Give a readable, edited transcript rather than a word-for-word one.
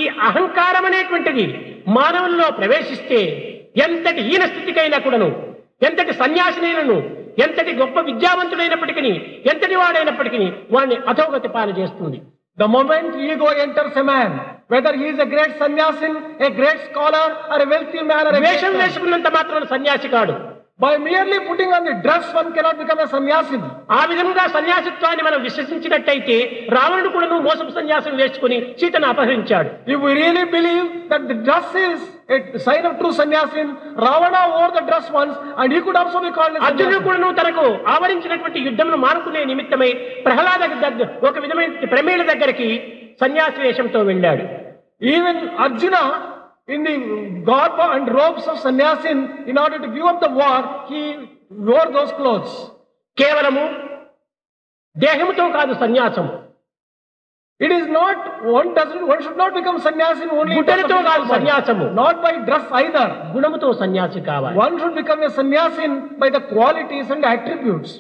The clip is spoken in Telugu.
ఈ అహంకారం అనేటువంటిది మానవుల్లో ప్రవేశిస్తే ఎంతటి హీన స్థితికైనా కూడాను, ఎంతటి సన్యాసినైనను, ఎంతటి గొప్ప విద్యావంతుడైనప్పటికీ, ఎంతటి వాడైనప్పటికీ వాడిని అధోగతి పాలు చేస్తుంది. The moment ego enters a man, whether he is a great sannyasin, a great scholar, or a wealthy man, or a వేషం వేసుకున్నంత మాత్రం సన్యాసి కాడు. by merely putting on the dress, one cannot become a sannyasin. ఆ విధంగా సన్యాసిత్వాన్ని మనం విశ్వసించినట్టయితే రావణుడు కూడా మోసపు సన్యాసం వేసుకుని సీతను అపహరించాడు. If we really believe that the dress is a sign of true sannyasin, Ravana wore the dress once, and he could also be called a అర్జునుడు sannyasin. కూడా తనకు ఆవరించినటువంటి యుద్ధమును మానుకునే నిమిత్తమై ప్రహ్లాద ఒక విధమైన ప్రమేళ దగ్గరికి సన్యాసి వేషంతో వెళ్ళాడు. Even Arjuna, in the garb and robes of sannyasin, in order to give up the war, he wore those clothes. కేవలము దేహముతో కాదు సన్యాసము. It is not, one should not become sannyasin only గుడ్డలతో కాదు సన్యాసము. not by dress either. గుణముతో సన్యాసి కావాలి. One should become a sannyasin by the qualities and attributes.